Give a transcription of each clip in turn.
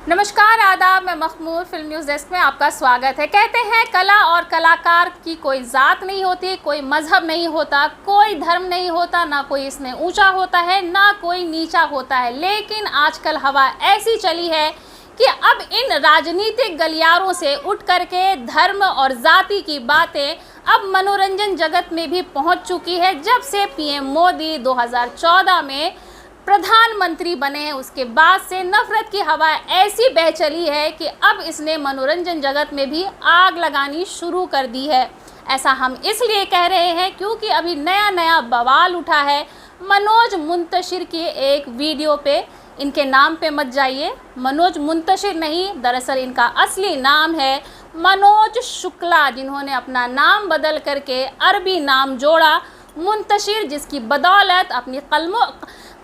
नमस्कार, आदाब। मैं मखमूर फिल्म न्यूज़ डेस्क में आपका स्वागत है। कहते हैं कला और कलाकार की कोई ज़ात नहीं होती, कोई मज़हब नहीं होता, कोई धर्म नहीं होता, ना कोई इसमें ऊंचा होता है ना कोई नीचा होता है। लेकिन आजकल हवा ऐसी चली है कि अब इन राजनीतिक गलियारों से उठ करके धर्म और जाति की बातें अब मनोरंजन जगत में भी पहुंच चुकी है। जब से पीएम मोदी 2014 में प्रधानमंत्री बने हैं उसके बाद से नफरत की हवा ऐसी बह चली है कि अब इसने मनोरंजन जगत में भी आग लगानी शुरू कर दी है। ऐसा हम इसलिए कह रहे हैं क्योंकि अभी नया नया बवाल उठा है मनोज मुंतशिर के एक वीडियो पे। इनके नाम पे मत जाइए, मनोज मुंतशिर नहीं, दरअसल इनका असली नाम है मनोज शुक्ला, जिन्होंने अपना नाम बदल करके अरबी नाम जोड़ा मुंतशिर, जिसकी बदौलत अपनी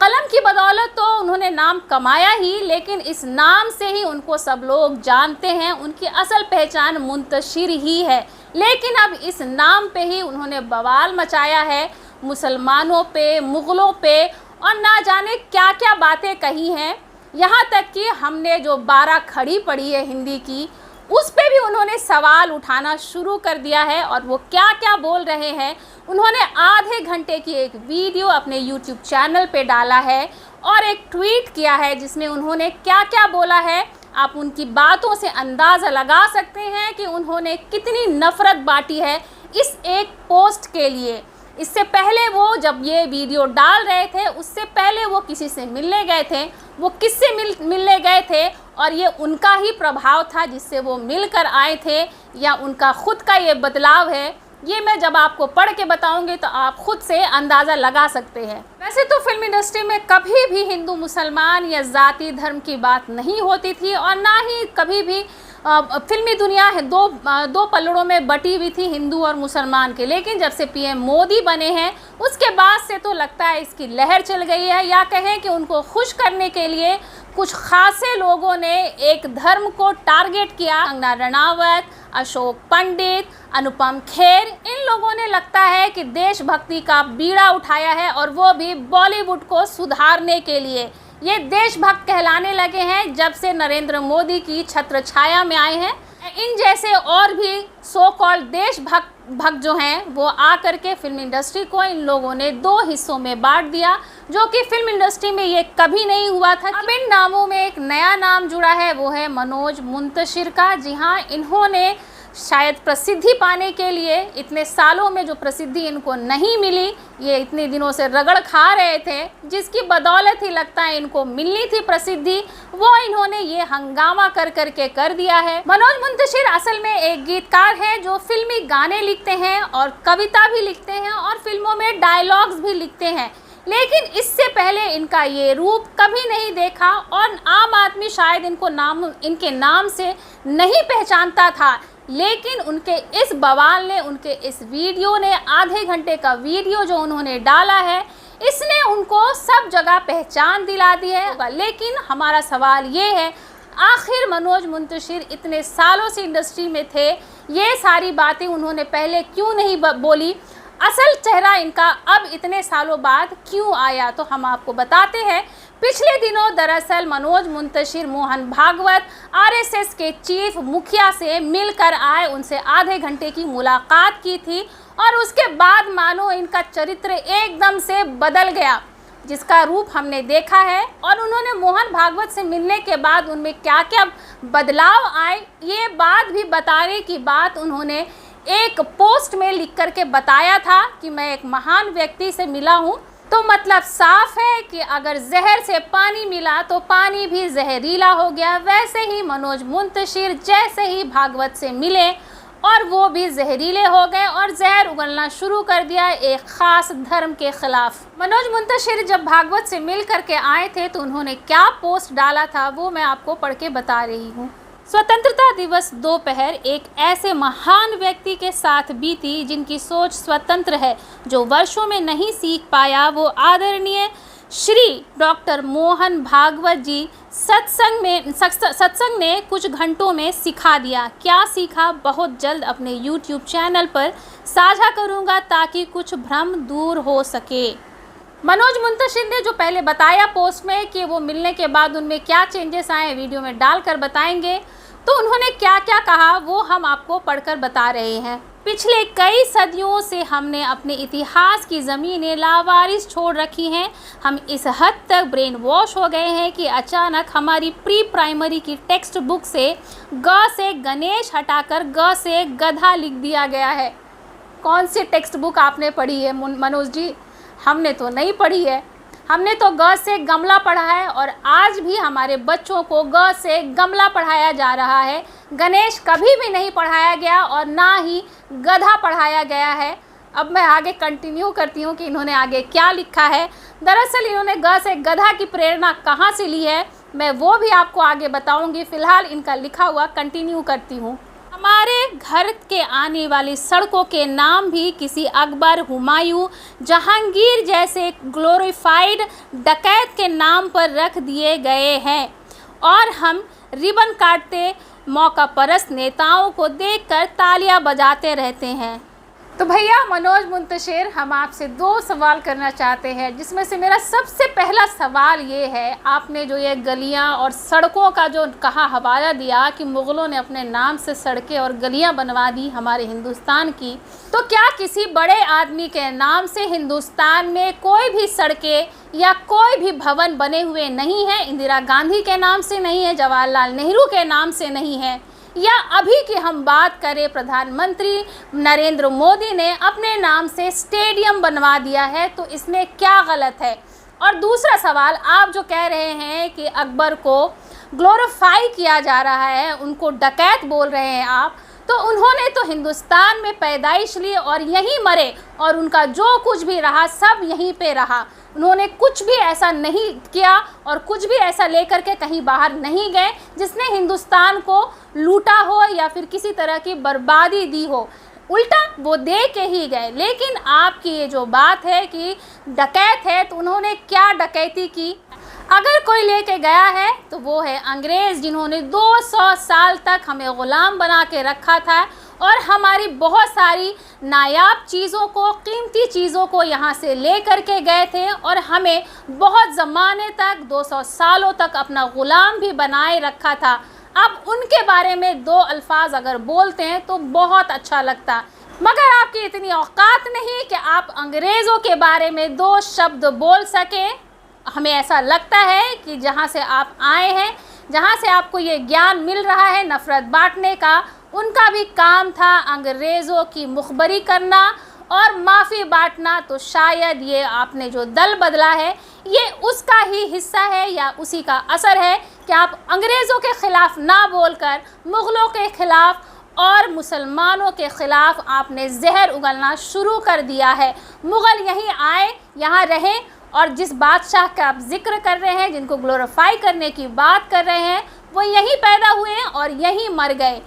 कलम की बदौलत तो उन्होंने नाम कमाया ही, लेकिन इस नाम से ही उनको सब लोग जानते हैं। उनकी असल पहचान मुंतशिर ही है, लेकिन अब इस नाम पे ही उन्होंने बवाल मचाया है मुसलमानों पे, मुग़लों पे, और ना जाने क्या क्या बातें कही हैं। यहाँ तक कि हमने जो 12 खड़ी पढ़ी है हिंदी की, उस पे भी उन्होंने सवाल उठाना शुरू कर दिया है। और वो क्या क्या बोल रहे हैं, उन्होंने आधे घंटे की एक वीडियो अपने यूट्यूब चैनल पे डाला है और एक ट्वीट किया है जिसमें उन्होंने क्या क्या बोला है। आप उनकी बातों से अंदाज़ा लगा सकते हैं कि उन्होंने कितनी नफ़रत बांटी है इस एक पोस्ट के लिए। इससे पहले वो जब ये वीडियो डाल रहे थे, उससे पहले वो किसी से मिलने गए थे। वो किससे मिलने गए थे और ये उनका ही प्रभाव था जिससे वो मिलकर आए थे, या उनका खुद का ये बदलाव है, ये मैं जब आपको पढ़ के बताऊंगी तो आप खुद से अंदाज़ा लगा सकते हैं। वैसे तो फिल्म इंडस्ट्री में कभी भी हिंदू मुसलमान या ज़ाति धर्म की बात नहीं होती थी, और ना ही कभी भी फिल्मी दुनिया है दो पलड़ों में बटी हुई थी, हिंदू और मुसलमान के। लेकिन जब से पीएम मोदी बने हैं उसके बाद से तो लगता है इसकी लहर चल गई है, या कहें कि उनको खुश करने के लिए कुछ खासे लोगों ने एक धर्म को टारगेट किया। कंगना रनावत, अशोक पंडित, अनुपम खेर, इन लोगों ने लगता है कि देशभक्ति का बीड़ा उठाया है, और वो भी बॉलीवुड को सुधारने के लिए। ये देशभक्त कहलाने लगे हैं जब से नरेंद्र मोदी की छत्र छाया में आए हैं। इन जैसे और भी सो कॉल्ड देशभक्त जो हैं वो आकर के फिल्म इंडस्ट्री को इन लोगों ने 2 हिस्सों में बांट दिया, जो कि फिल्म इंडस्ट्री में ये कभी नहीं हुआ था। अब इन नामों में एक नया नाम जुड़ा है, वो है मनोज मुंतशिर का। जी हाँ, इन्होंने शायद प्रसिद्धि पाने के लिए, इतने सालों में जो प्रसिद्धि इनको नहीं मिली, ये इतने दिनों से रगड़ खा रहे थे, जिसकी बदौलत ही लगता है इनको मिलनी थी प्रसिद्धि, वो इन्होंने ये हंगामा कर करके कर दिया है। मनोज मुंतशिर असल में एक गीतकार हैं जो फिल्मी गाने लिखते हैं और कविता भी लिखते हैं और फिल्मों में डायलॉग्स भी लिखते हैं। लेकिन इससे पहले इनका ये रूप कभी नहीं देखा, और आम आदमी शायद इनके नाम से नहीं पहचानता था। लेकिन उनके इस बवाल ने, उनके इस वीडियो ने, आधे घंटे का वीडियो जो उन्होंने डाला है, इसने उनको सब जगह पहचान दिला दी है। लेकिन हमारा सवाल ये है, आखिर मनोज मुंतशिर इतने सालों से इंडस्ट्री में थे, ये सारी बातें उन्होंने पहले क्यों नहीं बोली? असल चेहरा इनका अब इतने सालों बाद क्यों आया? तो हम आपको बताते हैं। पिछले दिनों दरअसल मनोज मुंतशिर मोहन भागवत आरएसएस के चीफ मुखिया से मिलकर आए, उनसे आधे घंटे की मुलाकात की थी, और उसके बाद मानो इनका चरित्र एकदम से बदल गया, जिसका रूप हमने देखा है। और उन्होंने मोहन भागवत से मिलने के बाद उनमें क्या क्या बदलाव आए, ये बात भी बताने की बात उन्होंने एक पोस्ट में लिख करके बताया था कि मैं एक महान व्यक्ति से मिला हूँ। तो मतलब साफ है कि अगर जहर से पानी मिला तो पानी भी जहरीला हो गया। वैसे ही मनोज मुंतशिर जैसे ही भागवत से मिले और वो भी जहरीले हो गए और जहर उगलना शुरू कर दिया एक ख़ास धर्म के ख़िलाफ़। मनोज मुंतशिर जब भागवत से मिल करके आए थे तो उन्होंने क्या पोस्ट डाला था वो मैं आपको पढ़ के बता रही हूँ। स्वतंत्रता दिवस दोपहर एक ऐसे महान व्यक्ति के साथ बीती जिनकी सोच स्वतंत्र है, जो वर्षों में नहीं सीख पाया वो आदरणीय श्री डॉक्टर मोहन भागवत जी सत्संग ने कुछ घंटों में सिखा दिया। क्या सीखा बहुत जल्द अपने YouTube चैनल पर साझा करूंगा ताकि कुछ भ्रम दूर हो सके। मनोज मुंतशिर ने जो पहले बताया पोस्ट में कि वो मिलने के बाद उनमें क्या चेंजेस आए, वीडियो में डालकर बताएंगे। तो उन्होंने क्या क्या कहा वो हम आपको पढ़कर बता रहे हैं। पिछले कई सदियों से हमने अपने इतिहास की ज़मीनें लावारिस छोड़ रखी हैं। हम इस हद तक ब्रेन वॉश हो गए हैं कि अचानक हमारी प्री प्राइमरी की टेक्स्ट बुक से ग से गणेश हटाकर ग से गधा लिख दिया गया है। कौन सी टेक्स्ट बुक आपने पढ़ी है मनोज जी? हमने तो नहीं पढ़ी है। हमने तो ग से गमला पढ़ा है और आज भी हमारे बच्चों को ग से गमला पढ़ाया जा रहा है। गणेश कभी भी नहीं पढ़ाया गया और ना ही गधा पढ़ाया गया है। अब मैं आगे कंटिन्यू करती हूँ कि इन्होंने आगे क्या लिखा है। दरअसल इन्होंने ग से गधा की प्रेरणा कहाँ से ली है मैं वो भी आपको आगे बताऊँगी। फ़िलहाल इनका लिखा हुआ कंटिन्यू करती हूँ। हमारे घर के आने वाली सड़कों के नाम भी किसी अकबर, हुमायूं, जहांगीर जैसे ग्लोरीफाइड डकैत के नाम पर रख दिए गए हैं और हम रिबन काटते मौका परस्त नेताओं को देखकर तालियां बजाते रहते हैं। तो भैया मनोज मुंतशिर, हम आपसे 2 सवाल करना चाहते हैं, जिसमें से मेरा सबसे पहला सवाल ये है, आपने जो ये गलियां और सड़कों का जो कहा हवाला दिया कि मुग़लों ने अपने नाम से सड़कें और गलियां बनवा दी हमारे हिंदुस्तान की, तो क्या किसी बड़े आदमी के नाम से हिंदुस्तान में कोई भी सड़कें या कोई भी भवन बने हुए नहीं हैं? इंदिरा गांधी के नाम से नहीं है, जवाहरलाल नेहरू के नाम से नहीं है, या अभी की हम बात करें प्रधानमंत्री नरेंद्र मोदी ने अपने नाम से स्टेडियम बनवा दिया है, तो इसमें क्या गलत है? और दूसरा सवाल, आप जो कह रहे हैं कि अकबर को ग्लोरीफाई किया जा रहा है, उनको डकैत बोल रहे हैं आप, तो उन्होंने तो हिंदुस्तान में पैदाइश ली और यहीं मरे और उनका जो कुछ भी रहा सब यहीं पे रहा। उन्होंने कुछ भी ऐसा नहीं किया और कुछ भी ऐसा लेकर के कहीं बाहर नहीं गए जिसने हिंदुस्तान को लूटा हो या फिर किसी तरह की बर्बादी दी हो। उल्टा वो दे के ही गए। लेकिन आपकी ये जो बात है कि डकैत है, तो उन्होंने क्या डकैती की? अगर कोई लेके गया है तो वो है अंग्रेज़, जिन्होंने 200 साल तक हमें ग़ुलाम बना के रखा था और हमारी बहुत सारी नायाब चीज़ों को, कीमती चीज़ों को यहाँ से ले कर के गए थे और हमें बहुत ज़माने तक, 200 सालों तक अपना ग़ुलाम भी बनाए रखा था। अब उनके बारे में 2 अल्फाज अगर बोलते हैं तो बहुत अच्छा लगता, मगर आपकी इतनी औकात नहीं कि आप अंग्रेज़ों के बारे में 2 शब्द बोल सकें। हमें ऐसा लगता है कि जहाँ से आप आए हैं, जहाँ से आपको ये ज्ञान मिल रहा है नफ़रत बांटने का, उनका भी काम था अंग्रेज़ों की मुखबरी करना और माफ़ी बांटना। तो शायद ये आपने जो दल बदला है ये उसका ही हिस्सा है या उसी का असर है कि आप अंग्रेज़ों के ख़िलाफ़ ना बोलकर मुग़लों के ख़िलाफ़ और मुसलमानों के ख़िलाफ़ आपने जहर उगलना शुरू कर दिया है। मुग़ल यहीं आए, यहाँ रहे और जिस बादशाह का आप जिक्र कर रहे हैं, जिनको ग्लोरीफाई करने की बात कर रहे हैं, वो यहीं पैदा हुए हैं और यहीं मर गए।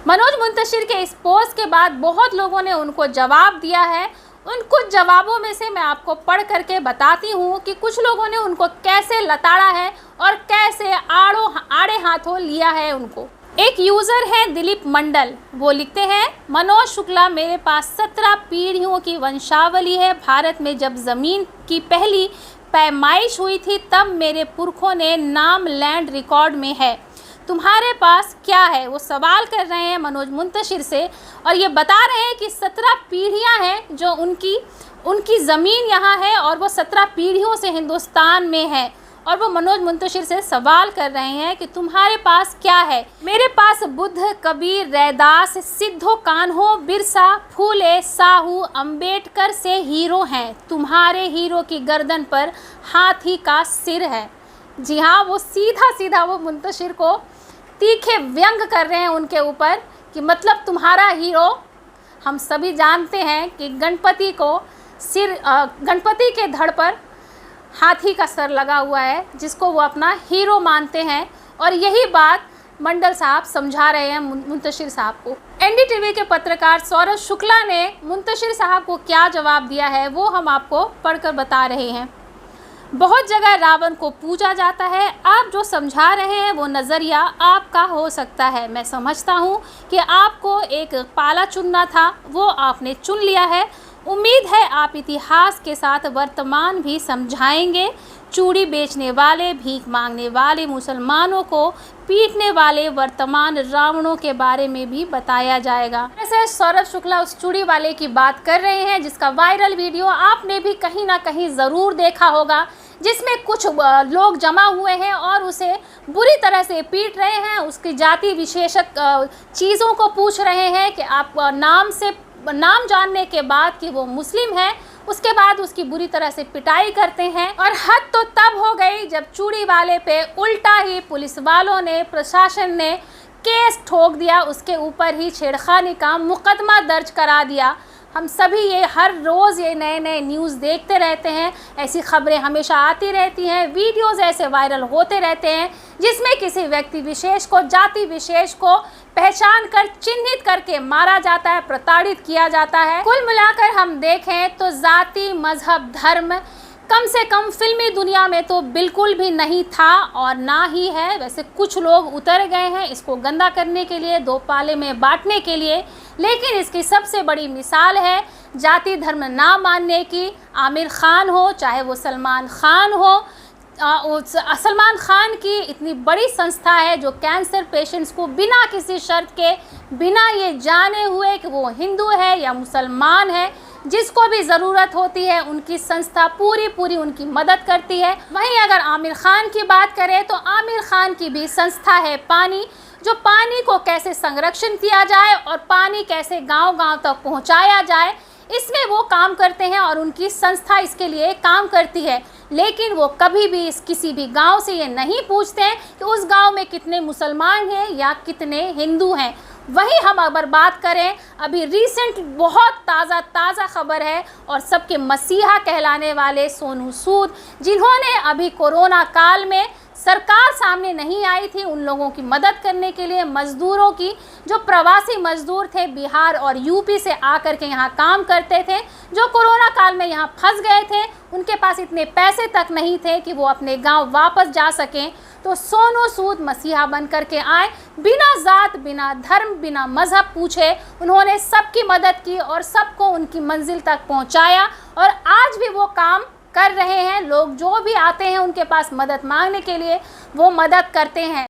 मनोज मुंतशिर के इस पोस्ट के बाद बहुत लोगों ने उनको जवाब दिया है। उन कुछ जवाबों में से मैं आपको पढ़ करके बताती हूँ कि कुछ लोगों ने उनको कैसे लताड़ा है और कैसे आड़े हाथों लिया है उनको। एक यूज़र है दिलीप मंडल, वो लिखते हैं, मनोज शुक्ला, मेरे पास 17 पीढ़ियों की वंशावली है। भारत में जब ज़मीन की पहली पैमाइश हुई थी तब मेरे पुरखों ने नाम लैंड रिकॉर्ड में है। तुम्हारे पास क्या है? वो सवाल कर रहे हैं मनोज मुंतशिर से और ये बता रहे हैं कि 17 पीढ़ियाँ हैं जो उनकी ज़मीन यहाँ है और वो 17 पीढ़ियों से हिंदुस्तान में है। और वो मनोज मुंतशिर से सवाल कर रहे हैं कि तुम्हारे पास क्या है? मेरे पास बुद्ध, कबीर, रैदास, सिद्धो कान्हो, बिरसा, फूले, साहू, अंबेडकर से हीरो हैं। तुम्हारे हीरो की गर्दन पर हाथी का सिर है। जी हाँ, वो सीधा सीधा वो मुंतशिर को तीखे व्यंग कर रहे हैं उनके ऊपर कि मतलब तुम्हारा हीरो, हम सभी जानते हैं कि गणपति के धड़ पर हाथी का सर लगा हुआ है, जिसको वो अपना हीरो मानते हैं। और यही बात मंडल साहब समझा रहे हैं मुंतशिर साहब को। एनडीटीवी के पत्रकार सौरभ शुक्ला ने मुंतशिर साहब को क्या जवाब दिया है वो हम आपको पढ़कर बता रहे हैं। बहुत जगह रावण को पूजा जाता है। आप जो समझा रहे हैं वो नज़रिया आपका हो सकता है। मैं समझता हूँ कि आपको एक पाला चुनना था, वो आपने चुन लिया है उम्मीद है आप इतिहास के साथ वर्तमान भी समझाएंगे। चूड़ी बेचने वाले, भीख मांगने वाले, मुसलमानों को पीटने वाले वर्तमान रावणों के बारे में भी बताया जाएगा। वैसे सौरभ शुक्ला उस चूड़ी वाले की बात कर रहे हैं जिसका वायरल वीडियो आपने भी कहीं ना कहीं ज़रूर देखा होगा, जिसमें कुछ लोग जमा हुए हैं और उसे बुरी तरह से पीट रहे हैं। उसकी जाति विशेषक चीज़ों को पूछ रहे हैं कि आप नाम जानने के बाद कि वो मुस्लिम है, उसके बाद उसकी बुरी तरह से पिटाई करते हैं। और हद तो तब हो गई जब चूड़ी वाले पे उल्टा ही पुलिस वालों ने, प्रशासन ने केस ठोक दिया, उसके ऊपर ही छेड़खानी का मुकदमा दर्ज करा दिया। हम सभी ये हर रोज़ ये नए नए न्यूज़ देखते रहते हैं, ऐसी खबरें हमेशा आती रहती हैं, वीडियोज़ ऐसे वायरल होते रहते हैं जिसमें किसी व्यक्ति विशेष को, जाति विशेष को पहचान कर, चिन्हित करके मारा जाता है, प्रताड़ित किया जाता है। कुल मिलाकर हम देखें तो जाति, मजहब, धर्म कम से कम फिल्मी दुनिया में तो बिल्कुल भी नहीं था और ना ही है। वैसे कुछ लोग उतर गए हैं इसको गंदा करने के लिए, दो पाले में बांटने के लिए, लेकिन इसकी सबसे बड़ी मिसाल है जाति धर्म ना मानने की। आमिर खान हो, चाहे वो सलमान खान हो, सलमान खान की इतनी बड़ी संस्था है जो कैंसर पेशेंट्स को बिना किसी शर्त के, बिना ये जाने हुए कि वो हिंदू है या मुसलमान है, जिसको भी ज़रूरत होती है उनकी संस्था पूरी उनकी मदद करती है। वहीं अगर आमिर खान की बात करें तो आमिर खान की भी संस्था है पानी, जो पानी को कैसे संरक्षण किया जाए और पानी कैसे गांव-गांव तक पहुंचाया जाए, इसमें वो काम करते हैं और उनकी संस्था इसके लिए काम करती है। लेकिन वो कभी भी किसी भी गांव से ये नहीं पूछते हैं कि उस गांव में कितने मुसलमान हैं या कितने हिंदू हैं। वहीं हम अगर बात करें, अभी रिसेंट बहुत ताज़ा खबर है और सबके मसीहा कहलाने वाले सोनू सूद, जिन्होंने अभी कोरोना काल में सरकार सामने नहीं आई थी उन लोगों की मदद करने के लिए, मज़दूरों की, जो प्रवासी मज़दूर थे बिहार और यूपी से आकर के यहाँ काम करते थे, जो कोरोना काल में यहाँ फंस गए थे, उनके पास इतने पैसे तक नहीं थे कि वो अपने गांव वापस जा सकें। तो सोनू सूद मसीहा बन कर के आए, बिना जात, बिना धर्म, बिना मज़हब पूछे उन्होंने सबकी मदद की और सबको उनकी मंजिल तक पहुंचाया। और आज भी वो काम कर रहे हैं। लोग जो भी आते हैं उनके पास मदद मांगने के लिए, वो मदद करते हैं।